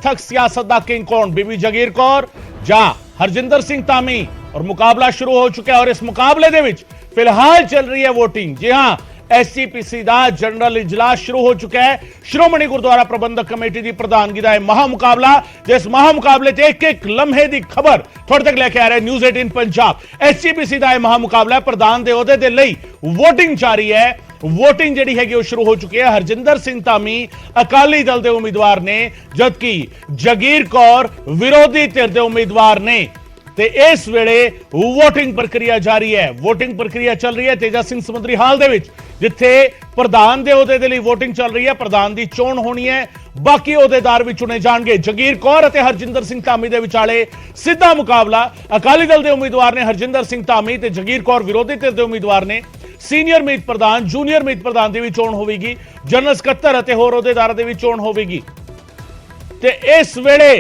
थक सियासत दा किंग कौन, बीबी जगीर कौर ਜਾਂ ਹਰਜਿੰਦਰ ਸਿੰਘ ਧਾਮੀ। और मुकाबला शुरू हो चुका है और इस मुकाबले दे विच फिलहाल चल रही है वोटिंग। जी हां, SGPC ਦਾ जनरल इजलास शुरू हो चुका है। श्रोमणी गुरुद्वारा प्रबंधक कमेटी की प्रधानगी का महा मुकाबला, जिस महा मुकाबले से एक एक लम्हे की खबर थोड़े तक लेके आ रहे न्यूज़ 18 पंजाब। SGPC का महा मुकाबला प्रधान के ओहदे दे लई वोटिंग जारी है। वोटिंग जिहड़ी हैगी वो शुरू हो चुकी है। हरजिंदर सिंह धामी अकाली दल के उम्मीदवार ने, जबकि जगीर कौर विरोधी धिर के उम्मीदवार ने। ते इस वेले वोटिंग प्रक्रिया जारी है। वोटिंग प्रक्रिया चल रही है तेजा सिंह समुद्री हाल दे विच, जिथे प्रधान दे ओहदे दे लई वोटिंग चल रही है। प्रधान की चोण होनी है, बाकी ओहदेदार भी चुने जाएंगे। जगीर कौर और हरजिंदर सिंह धामी के विचाले सीधा मुकाबला। अकाली दल के उम्मीदवार ने हरजिंदर सिंह धामी ते जगीर कौर विरोधी धिर के उम्मीदवार ने। सीनियर मीत प्रधान, जूनियर मीत प्रधान की भी चोण होगी। जनरल सकत्तर और होर ओहदेदारां की भी चोण होगी। ते इस वेले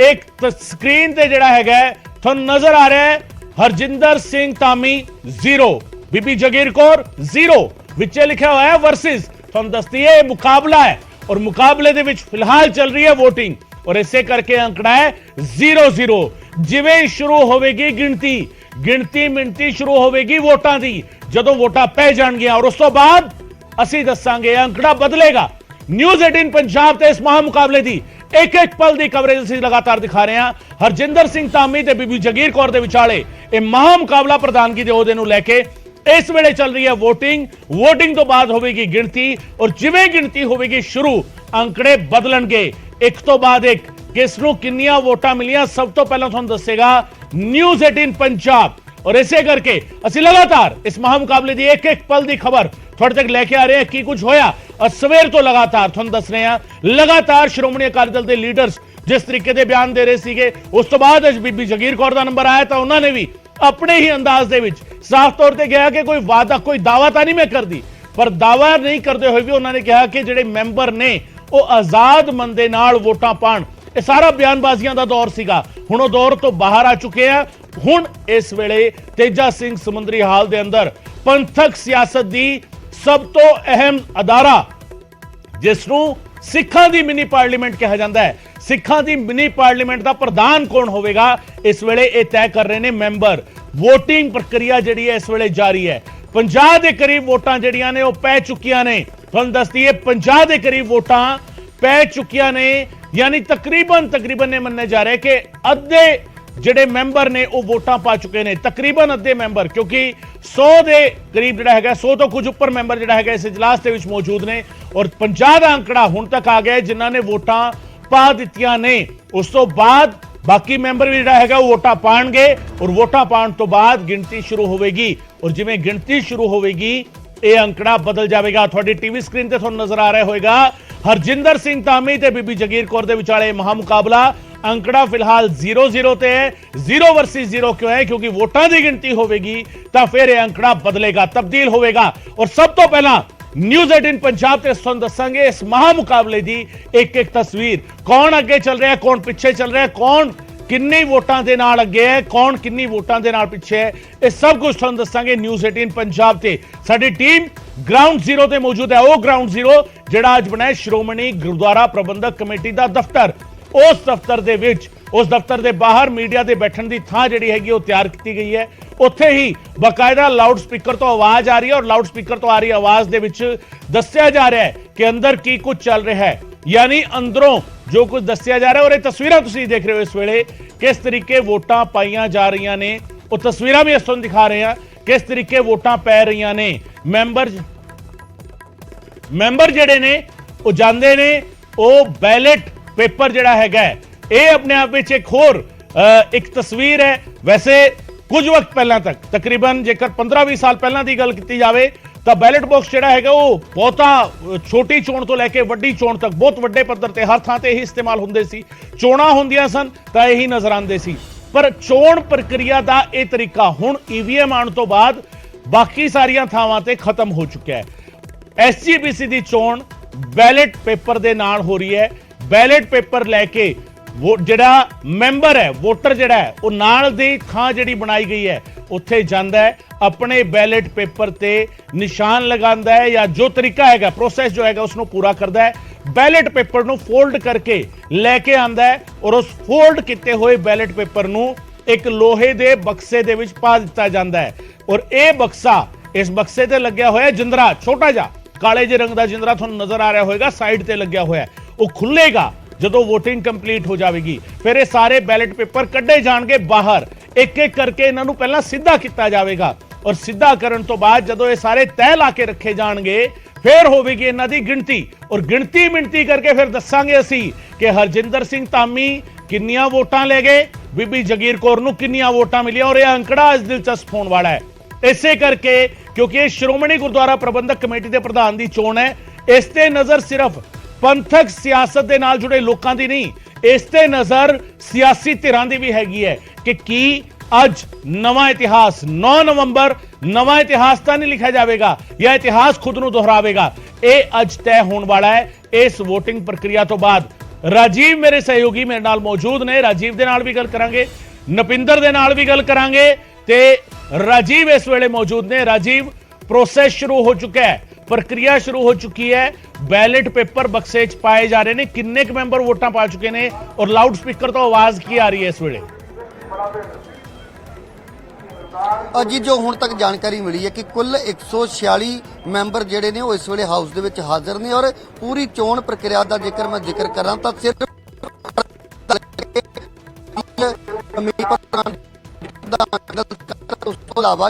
एक स्क्रीन ते जिहड़ा हैगा तुहानूं नजर आ रहा है हरजिंदर सिंह धामी 0, बीबी जगीर कौर 0, विचे लिखा हुआ है वर्सेस। तुहानूं दसदी है मुकाबला है और मुकाबले दे विच फिलहाल चल रही है वोटिंग और इसे करके अंकड़ा है 0-0। जिवें शुरू होगी गिणती मिणती शुरू होगी वोटां दी, जदों वोटां पै जाणगियां और उस तो बाद असीं दस्सांगे अंकड़ा बदलेगा। न्यूज़ 18 पंजाब ते इस महा मुकाबले दी एक एक पल की कवरेज असीं लगातार दिखा रहे हैं। हरजिंदर सिंह धामी ते बीबी जगीर कौर दे विचाले यह महा मुकाबला प्रधानगी दे ओहदे नूं लैके इस वेले चल रही है वोटिंग। वोटिंग तो बाद होगी गिणती और जिवें गिणती होगी शुरू अंकड़े बदलणगे एक तो बाद एक। किस नूं किन्नियां वोटां मिलियां सब तो पहला तुहानूं दस्सेगा न्यूज़ 18 पंजाब। और इसे करके असीं लगातार इस महा मुकाबले की एक एक पल की खबर थोड़े तक लेके आ रहे हैं की कुछ होया। और सवेर तो लगातार तुहानूं दस रहे हैं, लगातार श्रोमणी अकाली दल के लीडर्स जिस तरीके के बयान दे रहे सीगे, उस तो बाद बीबी जगीर कौर का नंबर आया तो उन्होंने भी अपने ही अंदाज दे विच साफ तौर पर कहा कि कोई वादा कोई दावा तो नहीं मैं कर दी, पर दावा नहीं करते हुए भी उन्होंने कहा कि जिहड़े मैंबर ने वो आजाद मन दे नाल वोटां पाण। यह सारा बयानबाजियां का दौर सीगा, हुण वो दौर तो बाहर आ चुके हैं। हुण इस वेले तेजा सिंह समुद्री हाल दे अंदर पंथक सियासत दी सब तो अहम अदारा जिसनूं सिखां दी मिनी पार्लीमेंट कहा जाता है, सिखां दी मिनी पार्लीमेंट का प्रधान कौन होगा इस वेले यह तय कर रहे हैं मैंबर। वोटिंग प्रक्रिया जिहड़ी है इस वेले जारी है। 50 के करीब वोटां जिहड़ियां ने वो पै चुकियां ने। तुहानूं दस दईए 50 के करीब वोटां पै चुकियां ने, यानी तकरीबन ये मन्ने जा रहे कि अद्धे जिहड़े मैंबर ने वो वोटां पा चुके हैं, तकरीबन अद्धे मैंबर, क्योंकि 100 के करीब जिहड़ा हैगा 100 तो कुछ उपर मैंबर जिहड़ा हैगा इस इजलास दे विच मौजूद ने और 50 का अंकड़ा हुण तक आ गया जिन्हां ने वोटां पा दित्तियां ने। उस तो बाद बाकी मैंबर भी जिहड़ा हैगा वोटां पाणगे और वोटां पाण तो बाद गिणती शुरू होगी और जिवें गिणती शुरू होगी यह अंकड़ा बदल जाएगा। थोड़ी टीवी स्क्रीन ते तुहानूं नजर आ रहा होगा हरजिंदर सिंह धामी ते बीबी जगीर कौर दे विचाले महा मुकाबला। अंकड़ा फिलहाल 0-0 ते है। 0 वर्सेस 0 क्यों है? क्योंकि वोटां की गिनती होगी तो फिर यह अंकड़ा बदलेगा, तब्दील होगा। और सब तो पहला न्यूज़ 18 पंजाब ते तुहानूं दस्सांगे इस महा मुकाबले की एक एक तस्वीर, कौन अगे चल रहा है, कौन पिछे चल रहा है, कौन किन्नी वोटां दे नाल अगे है, कौन किन्नी वोटां दे नाल पिछे है, यह सब कुछ तुहानूं दस्सांगे न्यूज़ 18 पंजाब ते। साडी टीम ग्राउंड जीरो ते मौजूद है। वो ग्राउंड जीरो जिहड़ा अज बनाया श्रोमणी गुरुद्वारा प्रबंधक कमेटी का दफ्तर, उस दफ्तर दे विच उस दफ्तर के बाहर मीडिया के बैठण की थां जिहड़ी हैगी वो तैयार की गई है। उत्थे ही बाकायदा लाउड स्पीकर तो आवाज आ रही है और लाउड स्पीकर तो आ रही आवाज दे विच दस्सिया जा रहा है कि अंदर की कुछ चल रहा है, यानी अंदरों जो कुछ दस्सिया जा रहा है। और ये तस्वीरां तुसीं देख रहे हो इस वेले किस तरीके वोटां पाईयां जा रही ने, वो तस्वीरां भी अस दिखा रहे हैं किस तरीके वोटां पै रही ने। मैंबर जिहड़े ने वो जांदे ने, वो बैलेट पेपर जिहड़ा हैगा ये अपने आप में एक होर एक तस्वीर है। वैसे कुछ वक्त पहला तक तकरीबन जेकर 15-20 साल पहला की गल की जाए तो बैलेट बॉक्स जिहड़ा हैगा वो बहुता छोटी चोण तो लैके वड्डी चोण तक बहुत वड्डे पद्धर ते हर थां ते यही इस्तेमाल हुंदे सी। चोणां हुंदियां सन तां यही नजर आंदे सी, पर चोण प्रक्रिया का यह तरीका हुण ईवीएम आने तो बाद बाकी सारियां थावां ते खत्म हो चुका है। SGPC की चोण बैलेट पेपर के नाल हो रही है। बैलेट पेपर लैके वो ਜਿਹੜਾ ਮੈਂਬਰ ਹੈ ਵੋਟਰ ਜਿਹੜਾ ਹੈ ਉਹ ਨਾਲ ਦੀ ਥਾਂ ਜਿਹੜੀ ਬਣਾਈ ਗਈ ਹੈ ਉੱਥੇ ਜਾਂਦਾ ਹੈ ਆਪਣੇ ਬੈਲਟ ਪੇਪਰ ਤੇ ਨਿਸ਼ਾਨ ਲਗਾਉਂਦਾ ਹੈ ਜਾਂ ਜੋ ਤਰੀਕਾ ਹੈਗਾ ਪ੍ਰੋਸੈਸ ਜੋ ਹੈਗਾ ਉਸ ਨੂੰ ਪੂਰਾ ਕਰਦਾ ਹੈ ਬੈਲਟ ਪੇਪਰ ਨੂੰ ਫੋਲਡ ਕਰਕੇ ਲੈ ਕੇ ਆਂਦਾ ਹੈ ਔਰ ਉਸ ਫੋਲਡ ਕੀਤੇ ਹੋਏ ਬੈਲਟ ਪੇਪਰ ਨੂੰ ਇੱਕ ਲੋਹੇ ਦੇ ਬਕਸੇ ਦੇ ਵਿੱਚ ਪਾ ਦਿੱਤਾ ਜਾਂਦਾ ਹੈ ਔਰ ਇਹ ਬਕਸਾ ਇਸ ਬਕਸੇ ਤੇ ਲੱਗਿਆ ਹੋਇਆ ਜਿੰਦਰਾ ਛੋਟਾ ਜਿਹਾ ਕਾਲੇ ਜਿਹੇ ਰੰਗ ਦਾ ਜਿੰਦਰਾ ਤੁਹਾਨੂੰ ਨਜ਼ਰ ਆ ਰਿਹਾ ਹੋਵੇਗਾ ਸਾਈਡ ਤੇ ਲੱਗਿਆ ਹੋਇਆ ਉਹ ਖੁੱਲੇਗਾ ਜਦੋਂ VOTING ਕੰਪਲੀਟ ਹੋ ਜਾਵੇਗੀ ਫਿਰ ਇਹ ਸਾਰੇ ਬੈਲਟ ਪੇਪਰ ਕੱਢੇ ਜਾਣਗੇ ਬਾਹਰ ਇੱਕ ਇੱਕ ਕਰਕੇ ਇਹਨਾਂ ਨੂੰ ਪਹਿਲਾਂ ਸਿੱਧਾ ਕੀਤਾ ਜਾਵੇਗਾ ਔਰ ਸਿੱਧਾ ਕਰਨ ਤੋਂ ਬਾਅਦ ਜਦੋਂ ਇਹ ਸਾਰੇ ਤੈਅ ਲਾ ਕੇ ਰੱਖੇ ਜਾਣਗੇ ਫਿਰ ਹੋਵੇਗੀ ਇਹਨਾਂ ਦੀ ਗਿਣਤੀ ਔਰ ਗਿਣਤੀ ਮਿੰਤੀ ਕਰਕੇ ਫਿਰ ਦੱਸਾਂਗੇ ਅਸੀਂ ਕਿ ਹਰਜਿੰਦਰ ਸਿੰਘ ਧਾਮੀ ਕਿੰਨੀਆਂ ਵੋਟਾਂ ਲੈ ਗਏ ਬੀਬੀ ਜਗੀਰ ਕੌਰ ਨੂੰ ਕਿੰਨੀਆਂ ਵੋਟਾਂ ਮਿਲੀਆਂ ਔਰ ਇਹ ਅੰਕੜਾ ਅੱਜ ਦਿਲਚਸਪ ਹੋਣ ਵਾਲਾ ਹੈ ਇਸੇ ਕਰਕੇ ਕਿਉਂਕਿ ਇਹ ਸ਼੍ਰੋਮਣੀ ਗੁਰਦੁਆਰਾ ਪ੍ਰਬੰਧਕ ਕਮੇਟੀ ਦੇ ਪ੍ਰਧਾਨ ਦੀ ਚੋਣ ਹੈ ਇਸ ਤੇ ਨਜ਼ਰ ਸਿਰਫ ਪੰਥਕ ਸਿਆਸਤ ਦੇ ਨਾਲ ਜੁੜੇ ਲੋਕਾਂ ਦੀ ਨਹੀਂ ਇਸ ਤੇ ਨਜ਼ਰ ਸਿਆਸੀ ਧਿਰਾਂ ਦੀ ਵੀ ਹੈਗੀ ਹੈ ਕਿ ਕੀ ਅੱਜ ਨਵਾਂ ਇਤਿਹਾਸ 9 ਨਵੰਬਰ ਨਵਾਂ ਇਤਿਹਾਸ ਤਾਂ ਨਹੀਂ ਲਿਖਿਆ ਜਾਵੇਗਾ ਜਾਂ ਇਤਿਹਾਸ ਖੁਦ ਨੂੰ ਦੁਹਰਾਵੇਗਾ ਇਹ ਅੱਜ ਤੈਅ ਹੋਣ ਵਾਲਾ ਹੈ ਇਸ VOTING ਪ੍ਰਕਿਰਿਆ ਤੋਂ ਬਾਅਦ ਰਾਜੀਵ ਮੇਰੇ ਸਹਿਯੋਗੀ ਮੇਰੇ ਨਾਲ ਮੌਜੂਦ ਨੇ ਰਾਜੀਵ ਦੇ ਨਾਲ ਵੀ ਗੱਲ ਕਰਾਂਗੇ ਨਪਿੰਦਰ ਦੇ ਨਾਲ ਵੀ ਗੱਲ ਕਰਾਂਗੇ ਤੇ ਰਾਜੀਵ ਇਸ ਵੇਲੇ ਮੌਜੂਦ ਨੇ ਰਾਜੀਵ ਪ੍ਰੋਸੈਸ ਸ਼ੁਰੂ ਹੋ ਚੁੱਕਾ ਹੈ ਪ੍ਰਕਿਰਿਆ ਸ਼ੁਰੂ ਹੋ ਚੁੱਕੀ ਹੈ ਬੈਲਟ ਪੇਪਰ ਬਕਸੇ 'ਚ ਪਾਏ ਜਾ ਰਹੇ ਨੇ ਕਿੰਨੇ ਕੁ ਮੈਂਬਰ ਵੋਟਾਂ ਪਾ ਚੁੱਕੇ ਨੇ ਔਰ ਲਾਊਡ ਸਪੀਕਰ ਤੋਂ ਆਵਾਜ਼ ਕੀ ਆ ਰਹੀ ਹੈ ਇਸ ਵੇਲੇ जी जो हुण तक जानकारी मिली है कि कुल 146 मैंबर जिहड़े ने इस वेले हाउस दे विच हाजिर ने और पूरी चोण प्रक्रिया का जेकर मैं जिक्र करा तो सिर्फ उस तो इलावा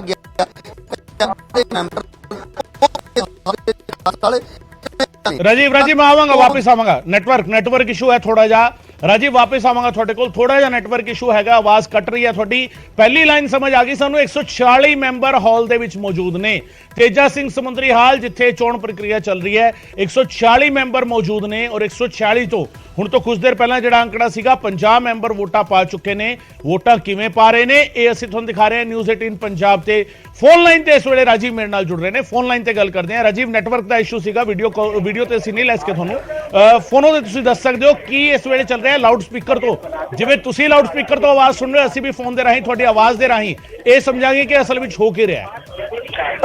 राजीव मैं आवांगा वापस आवांगा नेटवर्क इशू है थोड़ा जा राजीव वापस आवांगा थोड़े को थोड़ा जा नेटवर्क इशू है आवाज कट रही है थोड़ी पहली लाइन समझ आ गई सानू 146 मैंबर हॉल दे विच मौजूद ने तेजा सिंह समुंदरी हाल जिथे चोण प्रक्रिया चल रही है 146 मैंबर मौजूद ने और 146 तो हुण तो कुछ देर पहला जिहड़ा अंकड़ा सीगा 50 मैंबर वोटां पा चुके ने वोटां किवें पा रहे ने ये असीं तुहानूं दिखा रहे हैं न्यूज़ 18 पंजाब ते फोन लाइन ते इस वेले राजीव मेरे नाल जुड़ रहे ने फोन लाइन ते गल करदे हैं राजीव नेटवर्क दा इशू सीगा वीडियो ते असीं नहीं ले सके तुहानूं फोनों ते तुसीं दस सकदे हो की इस वेले चल रहा है लाउड स्पीकर तो जिवें तुसीं लाउड स्पीकर तो आवाज़ सुन रहे हो असीं भी फोन दे राहीं तुहाडी आवाज़ दे राहीं ये समझांगे कि असल विच हो की रहा है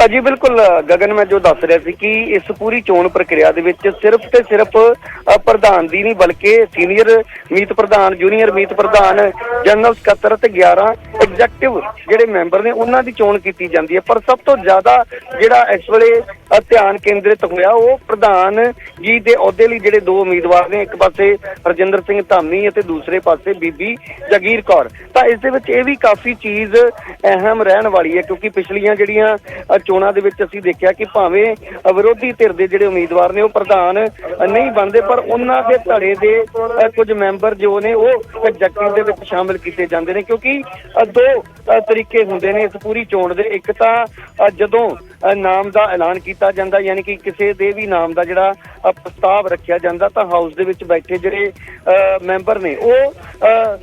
जी बिल्कुल गगन मैं जो दस रहा सी कि इस पूरी चोण प्रक्रिया दे विच सिर्फ ते सिर्फ प्रधान दी नहीं बल्कि सीनियर मीत प्रधान जूनीयर मीत प्रधान जनरल सकत्तर ते 11 एग्जैक्टिव जिहड़े मैंबर ने उन्हां दी चोण कीती जांदी है पर सब तो ज्यादा जिहड़ा इस वेले ध्यान केंद्रित होया वो प्रधान जी दे अहुदे लई जिहड़े दो उम्मीदवार ने एक पासे हरजिंदर सिंह धामी ते दूसरे पासे बीबी जगीर कौर तां इस दे विच इह वी काफ़ी चीज़ अहम रहण वाली है क्योंकि पिछलियां जिहड़ियां चोणां दे विच असीं देखिया कि भावें विरोधी धिर दे जिहड़े उम्मीदवार ने वो प्रधान नहीं बनदे पर उन्हां दे धड़े दे कुछ मैंबर जो ने वो एग्जैक्टिव दे विच शामिल कीते जांदे ने क्योंकि दो तरीके हुंदे ने इस पूरी चोण दे एक तां जदों नाम का ऐलान किया जाता यानी कि किसी दे भी नाम का जिहड़ा प्रस्ताव रखा जाता तो हाउस दे विच बैठे जिहड़े मैंबर ने वो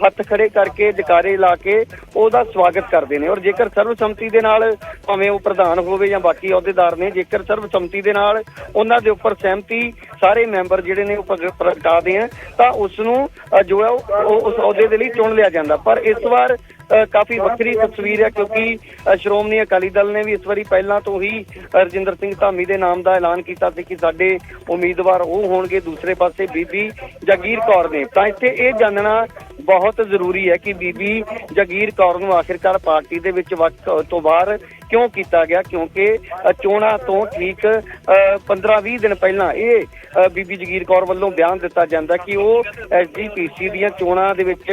हथ खड़े करके जकारे ला के ओहदा स्वागत करते हैं और जेकर सर्वसम्मति दे नाल भावें वो प्रधान होवे या बाकी अहुदेदार ने जेकर सर्वसम्मति दे नाल उन्हां दे उपर सहमति सारे मैंबर जिहड़े ने प्रगटाते हैं तो उसनूं जो है उस अहुदे दे लई चुन लिया जाता पर इस बार काफ़ी वक्री तस्वीर है क्योंकि श्रोमणी अकाली दल ने भी इस बारी पहला तो ही हरजिंदर सिंह धामी के नाम का ऐलान किया कि साडे उम्मीदवार वो होणगे दूसरे पासे बीबी जगीर कौर ने तो इत्थे ये जानना बहुत जरूरी है कि बीबी जगीर कौर नूं आखिरकार पार्टी दे विच वक्त तो बाहर क्यों किया गया क्योंकि चोणां तो ठीक 15-20 दिन पहला ये बीबी जगीर कौर वालों बयान दिता जाता कि वो SGPC दीयां चोणां दे विच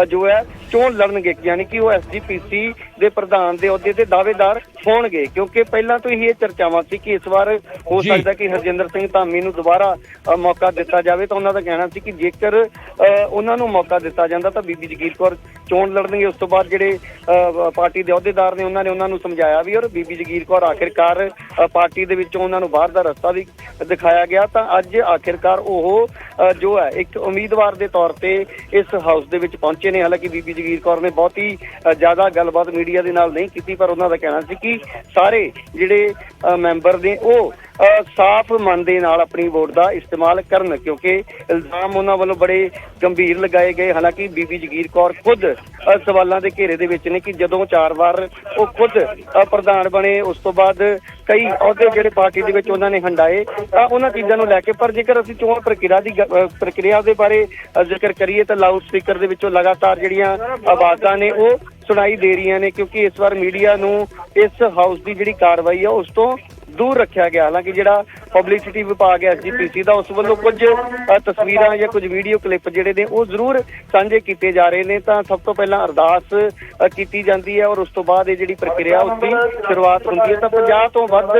जो है चोण लड़नगे यानी कि वो SGPC दे प्रधान दे अहुदे ते दावेदार होणगे क्योंकि पहला तो ही चर्चावां सी कि इस बार हो सकता कि हरजिंदर सिंह धामी नूं दोबारा मौका दिता जाए तो उन्हां दा कहना सी कि जेकर उन्हां नूं मौका दिता जांदा तां बीबी जगीर कौर चोण लड़नगे उस तो बाद जिहड़े पार्टी दे अहुदेदार ने उन्हां ने उन्हां नूं समझाया भी और बीबी जगीर कौर आखिरकार पार्टी दे विचों उन्हां नूं बाहर दा रस्ता भी दिखाया गया तां अज आखिरकार वो जो है एक उम्मीदवार के तौर पर इस हाउस दे विच पहुंचे ने हालांकि बीबी जगीर कौर ने बहुत ही ज़्यादा गलबात मीडिया के नाल नहीं की पर उन्होंने कहना सी कि सारे जिहड़े मैंबर ने वो ਸਾਫ਼ ਮਨ ਦੇ ਨਾਲ ਆਪਣੀ ਵੋਟ ਦਾ ਇਸਤੇਮਾਲ ਕਰਨ, ਕਿਉਂਕਿ ਇਲਜ਼ਾਮ ਉਹਨਾਂ ਵੱਲੋਂ ਬੜੇ ਗੰਭੀਰ ਲਗਾਏ ਗਏ। ਹਾਲਾਂਕਿ ਬੀਬੀ ਜਗੀਰ ਕੌਰ ਖੁਦ ਸਵਾਲਾਂ ਦੇ ਘੇਰੇ ਦੇ ਵਿੱਚ ਨੇ ਕਿ ਜਦੋਂ 4 ਵਾਰ ਉਹ ਖੁਦ ਪ੍ਰਧਾਨ ਬਣੇ, ਉਸ ਤੋਂ ਬਾਅਦ ਕਈ ਅਹੁਦੇ ਜਿਹੜੇ ਪਾਰਟੀ ਦੇ ਵਿੱਚ ਉਹਨਾਂ ਨੇ ਹੰਡਾਏ, ਤਾਂ ਉਹਨਾਂ ਚੀਜ਼ਾਂ ਨੂੰ ਲੈ ਕੇ। ਪਰ ਜੇਕਰ ਅਸੀਂ ਚੋਣ ਪ੍ਰਕਿਰਿਆ ਦੇ ਬਾਰੇ ਜ਼ਿਕਰ ਕਰੀਏ ਤਾਂ ਲਾਊਡ ਸਪੀਕਰ ਦੇ ਵਿੱਚੋਂ ਲਗਾਤਾਰ ਜਿਹੜੀਆਂ ਆਵਾਜ਼ਾਂ ਨੇ ਉਹ ਸੁਣਾਈ ਦੇ ਰਹੀਆਂ ਨੇ, ਕਿਉਂਕਿ ਇਸ ਵਾਰ ਮੀਡੀਆ ਨੂੰ ਇਸ ਹਾਊਸ ਦੀ ਜਿਹੜੀ ਕਾਰਵਾਈ ਆ ਉਸ ਤੋਂ ਦੂਰ ਰੱਖਿਆ ਗਿਆ। ਹਾਲਾਂਕਿ ਜਿਹੜਾ ਪਬਲਿਸਿਟੀ ਵਿਭਾਗ ਹੈ SGPC ਦਾ, ਉਸ ਵੱਲੋਂ ਕੁਝ ਤਸਵੀਰਾਂ ਜਾਂ ਕੁਝ ਵੀਡੀਓ ਕਲਿੱਪ ਜਿਹੜੇ ਨੇ ਉਹ ਜ਼ਰੂਰ ਸਾਂਝੇ ਕੀਤੇ ਜਾ ਰਹੇ ਨੇ। ਤਾਂ ਸਭ ਤੋਂ ਪਹਿਲਾਂ ਅਰਦਾਸ ਕੀਤੀ ਜਾਂਦੀ ਹੈ ਔਰ ਉਸ ਤੋਂ ਬਾਅਦ ਇਹ ਜਿਹੜੀ ਪ੍ਰਕਿਰਿਆ ਉਸ ਦੀ ਸ਼ੁਰੂਆਤ ਹੁੰਦੀ ਹੈ। ਤਾਂ 50 ਤੋਂ ਵੱਧ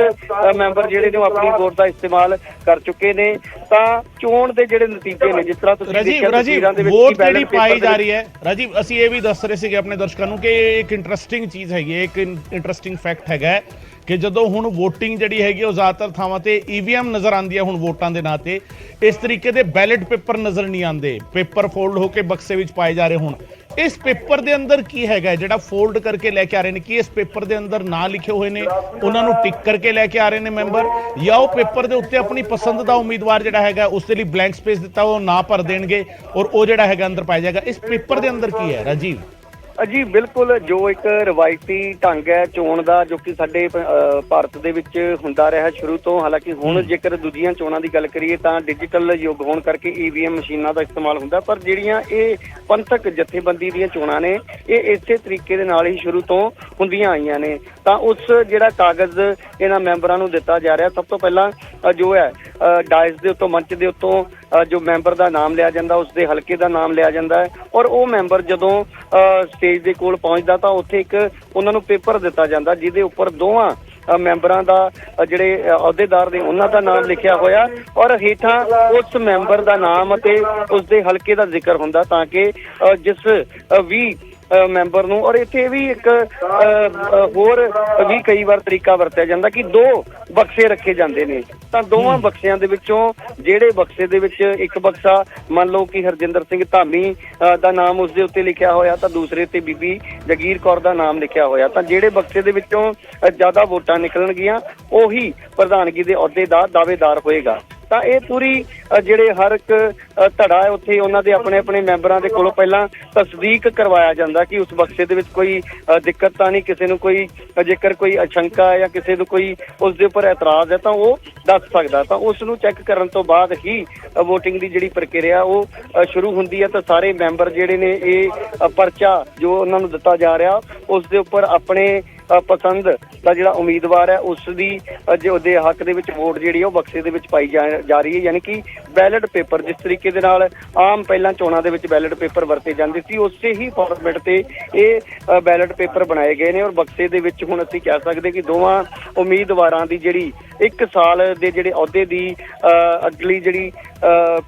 ਮੈਂਬਰ ਜਿਹੜੇ ਨੇ ਉਹ ਆਪਣੀ ਵੋਟ ਦਾ ਇਸਤੇਮਾਲ ਕਰ ਚੁੱਕੇ ਨੇ। ਤਾਂ ਚੋਣ ਦੇ ਜਿਹੜੇ ਨਤੀਜੇ ਨੇ, ਜਿਸ ਤਰ੍ਹਾਂ ਤੁਸੀਂ ਰਾਜੀਵ ਵੋਟ ਜਿਹੜੀ ਪਾਈ ਜਾ ਰਹੀ ਹੈ, ਰਾਜੀਵ ਅਸੀਂ ਇਹ ਵੀ ਦੱਸ ਰਹੇ ਸੀਗੇ ਆਪਣੇ ਦਰਸ਼ਕਾਂ ਨੂੰ ਕਿ ਇੱਕ ਇੰਟਰਸਟਿੰਗ ਚੀਜ਼ ਹੈਗੀ ਹੈ, ਇੱਕ ਇੰਟਰਸਟਿੰਗ ਫੈਕਟ ਹੈਗਾ ਕਿ ਜਦੋਂ ਹੁਣ ਵੋਟਿੰਗ ਜਿਹੜੀ ਹੈਗੀ ਉਹ ਜ਼ਿਆਦਾਤਰ ਥਾਵਾਂ ਤੇ EVM ਨਜ਼ਰ ਆਉਂਦੀ ਹੈ ਹੁਣ ਵੋਟਾਂ ਦੇ ਨਾਂ ਤੇ, ਇਸ ਤਰੀਕੇ ਦੇ ਬੈਲਟ ਪੇਪਰ ਨਜ਼ਰ ਨਹੀਂ ਆਉਂਦੇ, ਪੇਪਰ ਫੋਲਡ ਹੋ ਕੇ ਬਕਸੇ ਵਿੱਚ ਪਾਏ ਜਾ ਰਹੇ। ਹੁਣ ਇਸ ਪੇਪਰ ਦੇ ਅੰਦਰ ਕੀ ਹੈਗਾ ਜਿਹੜਾ ਫੋਲਡ ਕਰਕੇ ਲੈ ਕੇ ਆ ਰਹੇ ਨੇ? ਕੀ ਇਸ ਪੇਪਰ ਦੇ ਅੰਦਰ ਨਾਂ ਲਿਖੇ ਹੋਏ ਨੇ, ਉਹਨਾਂ ਨੂੰ ਟਿਕ ਕਰਕੇ ਲੈ ਕੇ ਆ ਰਹੇ ਨੇ ਮੈਂਬਰ, ਜਾਂ ਉਹ ਪੇਪਰ ਦੇ ਉੱਤੇ ਆਪਣੀ ਪਸੰਦ ਦਾ ਉਮੀਦਵਾਰ ਜਿਹੜਾ ਹੈਗਾ ਉਸ ਦੇ ਲਈ ਬਲੈਂਕ ਸਪੇਸ ਦਿੱਤਾ ਉਹ ਨਾਂ ਭਰ ਦੇਣਗੇ ਔਰ ਉਹ ਜਿਹੜਾ ਹੈਗਾ ਅੰਦਰ ਪਾਇਆ ਜਾਏਗਾ? ਇਸ ਪੇਪਰ ਦੇ ਅੰਦਰ ਕੀ ਹੈ ਰਾਜੀਵ? ਜੀ ਬਿਲਕੁਲ, ਜੋ ਇੱਕ ਰਵਾਇਤੀ ਢੰਗ ਹੈ ਚੋਣ ਦਾ, ਜੋ ਕਿ ਸਾਡੇ ਭਾਰਤ ਦੇ ਵਿੱਚ ਹੁੰਦਾ ਰਿਹਾ ਸ਼ੁਰੂ ਤੋਂ। ਹਾਲਾਂਕਿ ਹੁਣ ਜੇਕਰ ਦੂਜੀਆਂ ਚੋਣਾਂ ਦੀ ਗੱਲ ਕਰੀਏ ਤਾਂ ਡਿਜੀਟਲ ਯੁੱਗ ਹੋਣ ਕਰਕੇ EVM ਮਸ਼ੀਨਾਂ ਦਾ ਇਸਤੇਮਾਲ ਹੁੰਦਾ, ਪਰ ਜਿਹੜੀਆਂ ਇਹ ਪੰਥਕ ਜਥੇਬੰਦੀ ਦੀਆਂ ਚੋਣਾਂ ਨੇ ਇਹ ਇਸੇ ਤਰੀਕੇ ਦੇ ਨਾਲ ਹੀ ਸ਼ੁਰੂ ਤੋਂ ਹੁੰਦੀਆਂ ਆਈਆਂ ਨੇ। ਤਾਂ ਉਸ ਜਿਹੜਾ ਕਾਗਜ਼ ਇਹਨਾਂ ਮੈਂਬਰਾਂ ਨੂੰ ਦਿੱਤਾ ਜਾ ਰਿਹਾ, ਸਭ ਤੋਂ ਪਹਿਲਾਂ ਜੋ ਹੈ ਡਾਇਸ ਦੇ ਉੱਤੋਂ, ਮੰਚ ਦੇ ਉੱਤੋਂ ਜੋ ਮੈਂਬਰ ਦਾ ਨਾਮ ਲਿਆ ਜਾਂਦਾ, ਉਸ ਦੇ ਹਲਕੇ ਦਾ ਨਾਮ ਲਿਆ ਜਾਂਦਾ ਹੈ ਔਰ ਉਹ ਮੈਂਬਰ ਜਦੋਂ ਸਟੇਜ ਦੇ ਕੋਲ ਪਹੁੰਚਦਾ ਤਾਂ ਉੱਥੇ ਇੱਕ ਉਹਨਾਂ ਨੂੰ ਪੇਪਰ ਦਿੱਤਾ ਜਾਂਦਾ ਜਿਹਦੇ ਉੱਪਰ ਦੋਵਾਂ ਮੈਂਬਰਾਂ ਦਾ ਜਿਹੜੇ ਅਹੁਦੇਦਾਰ ਨੇ ਉਹਨਾਂ ਦਾ ਨਾਮ ਲਿਖਿਆ ਹੋਇਆ ਔਰ ਹੇਠਾਂ ਉਸ ਮੈਂਬਰ ਦਾ ਨਾਮ ਅਤੇ ਉਸ ਦੇ ਹਲਕੇ ਦਾ ਜ਼ਿਕਰ ਹੁੰਦਾ, ਤਾਂ ਕਿ ਜਿਸ ਵੀ ਮੈਂਬਰ ਨੂੰ, ਔਰ ਇੱਥੇ ਵੀ ਇੱਕ ਹੋਰ ਵੀ ਕਈ ਵਾਰ ਤਰੀਕਾ ਵਰਤਿਆ ਜਾਂਦਾ ਕਿ 2 ਬਕਸੇ ਰੱਖੇ ਜਾਂਦੇ ਨੇ। ਤਾਂ ਦੋਵਾਂ ਬਕਸਿਆਂ ਦੇ ਵਿੱਚੋਂ ਜਿਹੜੇ ਬਕਸੇ ਦੇ ਵਿੱਚ ਇੱਕ ਬਕਸਾ ਮੰਨ ਲਓ ਕਿ ਹਰਜਿੰਦਰ ਸਿੰਘ ਧਾਮੀ ਦਾ ਨਾਮ ਉਸ ਦੇ ਉੱਤੇ ਲਿਖਿਆ ਹੋਇਆ ਤਾਂ ਦੂਸਰੇ ਤੇ ਬੀਬੀ ਜਗੀਰ ਕੌਰ ਦਾ ਨਾਮ ਲਿਖਿਆ ਹੋਇਆ, ਤਾਂ ਜਿਹੜੇ ਬਕਸੇ ਦੇ ਵਿੱਚੋਂ ਜ਼ਿਆਦਾ ਵੋਟਾਂ ਨਿਕਲਣਗੀਆਂ ਉਹੀ ਪ੍ਰਧਾਨਗੀ ਦੇ ਅਹੁਦੇ ਦਾ ਦਾਅਵੇਦਾਰ ਹੋਏਗਾ। ਤਾਂ ਇਹ ਪੂਰੀ ਜਿਹੜੇ ਹਰ ਇੱਕ ਧੜਾ ਹੈ ਉੱਥੇ ਉਹਨਾਂ ਦੇ ਆਪਣੇ ਆਪਣੇ ਮੈਂਬਰਾਂ ਦੇ ਕੋਲੋਂ ਪਹਿਲਾਂ ਤਸਦੀਕ ਕਰਵਾਇਆ ਜਾਂਦਾ ਕਿ ਉਸ ਬਕਸੇ ਦੇ ਵਿੱਚ ਕੋਈ ਦਿੱਕਤ ਤਾਂ ਨਹੀਂ, ਕਿਸੇ ਨੂੰ ਕੋਈ ਜੇਕਰ ਕੋਈ ਅਸ਼ੰਕਾ ਹੈ ਜਾਂ ਕਿਸੇ ਨੂੰ ਕੋਈ ਉਸ ਦੇ ਉੱਪਰ ਇਤਰਾਜ਼ ਹੈ ਤਾਂ ਉਹ ਦੱਸ ਸਕਦਾ। ਤਾਂ ਉਸ ਨੂੰ ਚੈੱਕ ਕਰਨ ਤੋਂ ਬਾਅਦ ਹੀ ਵੋਟਿੰਗ ਦੀ ਜਿਹੜੀ ਪ੍ਰਕਿਰਿਆ ਉਹ ਸ਼ੁਰੂ ਹੁੰਦੀ ਹੈ। ਤਾਂ ਸਾਰੇ ਮੈਂਬਰ ਜਿਹੜੇ ਨੇ ਇਹ ਪਰਚਾ ਜੋ ਉਹਨਾਂ ਨੂੰ ਦਿੱਤਾ ਜਾ ਰਿਹਾ ਉਸ ਦੇ ਉੱਪਰ ਆਪਣੇ ਪਸੰਦ ਦਾ ਜਿਹੜਾ ਉਮੀਦਵਾਰ ਹੈ ਉਸ ਦੀ ਜੇ ਉਹਦੇ ਹੱਕ ਦੇ ਵਿੱਚ ਵੋਟ ਜਿਹੜੀ ਉਹ ਬਕਸੇ ਦੇ ਵਿੱਚ ਪਾਈ ਜਾ ਰਹੀ ਹੈ, ਯਾਨੀ ਕਿ ਬੈਲਟ ਪੇਪਰ ਜਿਸ ਤਰੀਕੇ ਦੇ ਨਾਲ ਆਮ ਪਹਿਲਾਂ ਚੋਣਾਂ ਦੇ ਵਿੱਚ ਬੈਲਟ ਪੇਪਰ ਵਰਤੇ ਜਾਂਦੇ ਸੀ ਉਸੇ ਹੀ ਫਾਰਮੈਟ ਤੇ ਇਹ ਬੈਲਟ ਪੇਪਰ ਬਣਾਏ ਗਏ ਨੇ ਔਰ ਬਕਸੇ ਦੇ ਵਿੱਚ ਹੁਣ ਅਸੀਂ ਕਹਿ ਸਕਦੇ ਕਿ ਦੋਵਾਂ ਉਮੀਦਵਾਰਾਂ ਦੀ ਜਿਹੜੀ 1 ਸਾਲ ਦੇ ਜਿਹੜੇ ਅਹੁਦੇ ਦੀ ਅਗਲੀ ਜਿਹੜੀ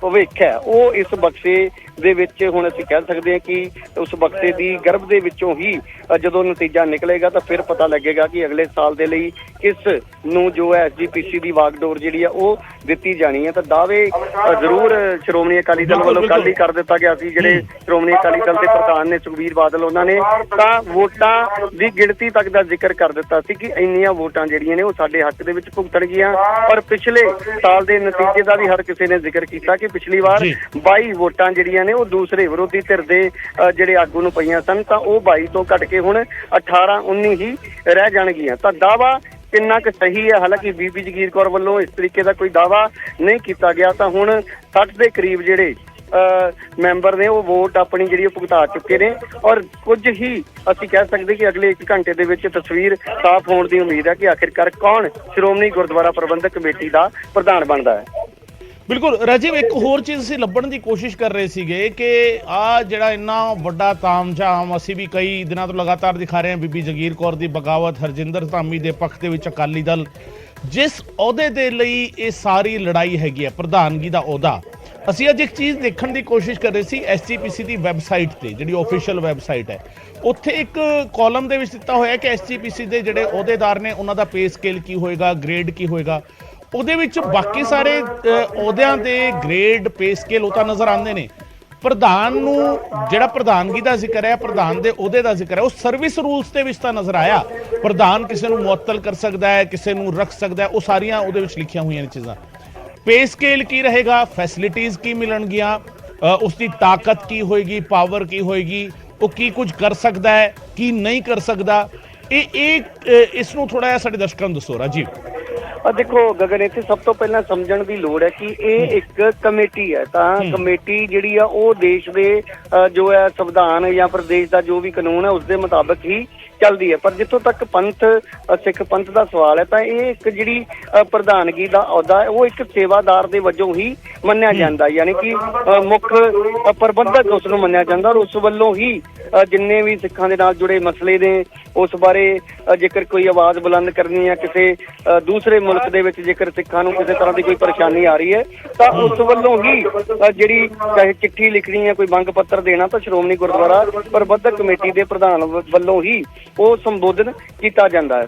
ਭਵਿੱਖ ਹੈ ਉਹ ਇਸ ਬਕਸੇ ਦੇ ਵਿੱਚ ਹੁਣ ਅਸੀਂ ਕਹਿ ਸਕਦੇ ਹਾਂ ਕਿ ਉਸ ਬਕਸੇ ਦੀ ਗਰਭ ਦੇ ਵਿੱਚੋਂ ਹੀ ਜਦੋਂ ਨਤੀਜਾ ਨਿਕਲੇਗਾ ਤਾਂ ਫਿਰ ਪਤਾ ਲੱਗੇਗਾ ਕਿ ਅਗਲੇ ਸਾਲ ਦੇ ਲਈ ਕਿਸ ਨੂੰ ਜੋ ਹੈ SGPC ਦੀ ਵਾਗਡੋਰ ਜਿਹੜੀ ਆ ਉਹ ਦਿੱਤੀ ਜਾਣੀ ਹੈ। ਤਾਂ ਦਾਅਵੇ ਜ਼ਰੂਰ ਸ਼੍ਰੋਮਣੀ ਅਕਾਲੀ ਦਲ ਵੱਲੋਂ ਕੱਲ੍ਹ ਹੀ ਕਰ ਦਿੱਤਾ ਗਿਆ ਸੀ। ਜਿਹੜੇ ਸ਼੍ਰੋਮਣੀ ਅਕਾਲੀ ਦਲ ਦੇ ਪ੍ਰਧਾਨ ਨੇ ਸੁਖਬੀਰ ਬਾਦਲ, ਉਹਨਾਂ ਨੇ ਤਾਂ ਵੋਟਾਂ ਦੀ ਗਿਣਤੀ ਤੱਕ ਦਾ ਜ਼ਿਕਰ ਕਰ ਦਿੱਤਾ ਸੀ ਕਿ ਇੰਨੀਆਂ ਵੋਟਾਂ ਜਿਹੜੀਆਂ ਨੇ ਉਹ ਸਾਡੇ ਹੱਕ ਦੇ ਵਿੱਚ ਭੁਗਤਣਗੀਆਂ ਔਰ ਪਿਛਲੇ ਸਾਲ ਦੇ ਨਤੀਜੇ ਦਾ ਵੀ ਹਰ ਕਿਸੇ ਨੇ ਜ਼ਿਕਰ ਕੀਤਾ ਕਿ ਪਿਛਲੀ ਵਾਰ 22 ਵੋਟਾਂ ਜਿਹੜੀਆਂ ਨੇ ਉਹ ਦੂਸਰੇ ਵਿਰੋਧੀ ਧਿਰ ਦੇ ਜਿਹੜੇ ਆਗੂ ਨੂੰ ਪਈਆਂ ਸਨ ਤਾਂ ਉਹ 22 ਤੋਂ ਘਟ ਕੇ ਹੁਣ 18-19 ਹੀ ਰਹਿ ਜਾਣਗੀਆਂ। ਤਾਂ ਦਾਅਵਾ ਕਿੰਨਾ ਕੁ ਸਹੀ ਹੈ? ਹਾਲਾਂਕਿ ਬੀਬੀ ਜਗੀਰ ਕੌਰ ਵੱਲੋਂ ਇਸ ਤਰੀਕੇ ਦਾ ਕੋਈ ਦਾਅਵਾ ਨਹੀਂ ਕੀਤਾ ਗਿਆ। ਤਾਂ ਹੁਣ 60 ਦੇ ਕਰੀਬ ਜਿਹੜੇ ਮੈਂਬਰ ਨੇ ਉਹ ਵੋਟ ਆਪਣੀ ਜਿਹੜੀ ਉਹ ਭੁਗਤਾ ਚੁੱਕੇ ਨੇ ਔਰ ਕੁਝ ਹੀ ਅਸੀਂ ਕਹਿ ਸਕਦੇ ਕਿ ਅਗਲੇ 1 ਘੰਟੇ ਦੇ ਵਿੱਚ ਤਸਵੀਰ ਸਾਫ਼ ਹੋਣ ਦੀ ਉਮੀਦ ਹੈ ਕਿ ਆਖਿਰਕਾਰ ਕੌਣ ਸ਼੍ਰੋਮਣੀ ਗੁਰਦੁਆਰਾ ਪ੍ਰਬੰਧਕ ਕਮੇਟੀ ਦਾ ਪ੍ਰਧਾਨ ਬਣਦਾ ਹੈ। ਬਿਲਕੁਲ ਰਾਜੀਵ, ਇੱਕ ਹੋਰ ਚੀਜ਼ ਅਸੀਂ ਲੱਭਣ ਦੀ ਕੋਸ਼ਿਸ਼ ਕਰ ਰਹੇ ਸੀਗੇ ਕਿ ਆ ਜਿਹੜਾ ਇੰਨਾ ਵੱਡਾ ਤਾਮਝਾਮ ਅਸੀਂ ਵੀ ਕਈ ਦਿਨਾਂ ਤੋਂ ਲਗਾਤਾਰ ਦਿਖਾ ਰਹੇ ਹਾਂ, ਬੀਬੀ ਜਗੀਰ ਕੌਰ ਦੀ ਬਗਾਵਤ, ਹਰਜਿੰਦਰ ਧਾਮੀ ਦੇ ਪੱਖ ਦੇ ਵਿੱਚ ਅਕਾਲੀ ਦਲ ਜਿਸ ਅਹੁਦੇ ਦੇ ਲਈ ਇਹ ਸਾਰੀ ਲੜਾਈ ਹੈਗੀ ਹੈ ਪ੍ਰਧਾਨਗੀ ਦਾ ਅਹੁਦਾ, ਅਸੀਂ ਅੱਜ ਇੱਕ ਚੀਜ਼ ਦੇਖਣ ਦੀ ਕੋਸ਼ਿਸ਼ ਕਰ ਰਹੇ ਸੀ SGPC ਦੀ ਵੈਬਸਾਈਟ ਤੇ ਜਿਹੜੀ ਆਫੀਸ਼ੀਅਲ ਵੈਬਸਾਈਟ ਹੈ ਉੱਥੇ ਇੱਕ ਕਾਲਮ ਦੇ ਵਿੱਚ ਦਿੱਤਾ ਹੋਇਆ ਕਿ SGPC ਦੇ ਜਿਹੜੇ ਅਹੁਦੇਦਾਰ ਨੇ ਉਹਨਾਂ ਦਾ ਪੇ ਸਕੇਲ ਕੀ ਹੋਏਗਾ, ਗ੍ਰੇਡ ਕੀ ਹੋਏਗਾ। ਉਹਦੇ ਵਿੱਚ ਬਾਕੀ ਸਾਰੇ ਅਹੁਦਿਆਂ ਦੇ ਗ੍ਰੇਡ, ਪੇ ਸਕੇਲ ਉਹ ਤਾਂ ਨਜ਼ਰ ਆਉਂਦੇ ਨੇ ਪ੍ਰਧਾਨ ਨੂੰ ਜਿਹੜਾ ਪ੍ਰਧਾਨਗੀ ਦਾ ਜ਼ਿਕਰ ਹੈ, ਪ੍ਰਧਾਨ ਦੇ ਅਹੁਦੇ ਦਾ ਜ਼ਿਕਰ ਹੈ, ਉਹ ਸਰਵਿਸ ਰੂਲਸ ਦੇ ਵਿੱਚ ਤਾਂ ਨਜ਼ਰ ਆਇਆ। ਪ੍ਰਧਾਨ ਕਿਸੇ ਨੂੰ ਮੁਅੱਤਲ ਕਰ ਸਕਦਾ ਹੈ, ਕਿਸੇ ਨੂੰ ਰੱਖ ਸਕਦਾ ਹੈ, ਉਹ ਸਾਰੀਆਂ ਉਹਦੇ ਵਿੱਚ ਲਿਖੀਆਂ ਹੋਈਆਂ ਨੇ ਚੀਜ਼ਾਂ। ਪੇ ਸਕੇਲ ਕੀ ਰਹੇਗਾ, ਫੈਸਿਲਿਟੀਜ਼ ਕੀ ਮਿਲਣਗੀਆਂ, ਉਸ ਦੀ ਤਾਕਤ ਕੀ ਹੋਏਗੀ, ਪਾਵਰ ਕੀ ਹੋਏਗੀ, ਉਹ ਕੀ ਕੁਝ ਕਰ ਸਕਦਾ ਹੈ, ਕੀ ਨਹੀਂ ਕਰ ਸਕਦਾ, ਇਸ ਨੂੰ ਥੋੜਾ ਜਿਹਾ ਸਾਡੇ ਦਰਸ਼ਕਾਂ ਨੂੰ ਦੱਸੋ ਰਾਜੀਵ। ਦੇਖੋ ਗਗਨ, ਇੱਥੇ ਸਭ ਤੋਂ ਪਹਿਲਾਂ ਸਮਝਣ ਦੀ ਲੋੜ ਹੈ ਕਿ ਇਹ ਇੱਕ ਕਮੇਟੀ ਹੈ। ਤਾਂ ਕਮੇਟੀ ਜਿਹੜੀ ਆ ਉਹ ਦੇਸ਼ ਦੇ ਜੋ ਹੈ ਸੰਵਿਧਾਨ ਜਾਂ ਪ੍ਰਦੇਸ਼ ਦਾ ਜੋ ਵੀ ਕਾਨੂੰਨ ਹੈ ਉਸ ਦੇ ਮੁਤਾਬਕ ਹੀ ਚੱਲਦੀ ਹੈ। ਪਰ ਜਿੱਥੋਂ ਤੱਕ ਸਿੱਖ ਪੰਥ ਦਾ ਸਵਾਲ ਹੈ ਤਾਂ ਇਹ ਇੱਕ ਜਿਹੜੀ ਪ੍ਰਧਾਨਗੀ ਦਾ ਅਹੁਦਾ ਹੈ ਉਹ ਇੱਕ ਸੇਵਾਦਾਰ ਦੇ ਵਜੋਂ ਹੀ ਮੰਨਿਆ ਜਾਂਦਾ, ਯਾਨੀ ਕਿ ਮੁੱਖ ਪ੍ਰਬੰਧਕ ਉਸ ਨੂੰ ਮੰਨਿਆ ਜਾਂਦਾ, ਔਰ ਉਸ ਵੱਲੋਂ ਹੀ ਜਿੰਨੇ ਵੀ ਸਿੱਖਾਂ ਦੇ ਨਾਲ ਜੁੜੇ ਮਸਲੇ ਨੇ ਉਸ ਬਾਰੇ ਜੇਕਰ ਕੋਈ ਆਵਾਜ਼ ਬੁਲੰਦ ਕਰਨੀ ਹੈ, ਕਿਸੇ ਦੂਸਰੇ ਮੁਲਕ ਦੇ ਵਿੱਚ ਜੇਕਰ ਸਿੱਖਾਂ ਨੂੰ ਕਿਸੇ ਤਰ੍ਹਾਂ ਦੀ ਕੋਈ ਪਰੇਸ਼ਾਨੀ ਆ ਰਹੀ ਹੈ ਤਾਂ ਉਸ ਵੱਲੋਂ ਹੀ ਜਿਹੜੀ ਚਾਹੇ ਚਿੱਠੀ ਲਿਖਣੀ ਹੈ, ਕੋਈ ਮੰਗ ਪੱਤਰ ਦੇਣਾ, ਤਾਂ ਸ਼੍ਰੋਮਣੀ ਗੁਰਦੁਆਰਾ ਪ੍ਰਬੰਧਕ ਕਮੇਟੀ ਦੇ ਪ੍ਰਧਾਨ ਵੱਲੋਂ ਹੀ ਉਹ ਸੰਬੋਧਨ ਕੀਤਾ ਜਾਂਦਾ ਹੈ।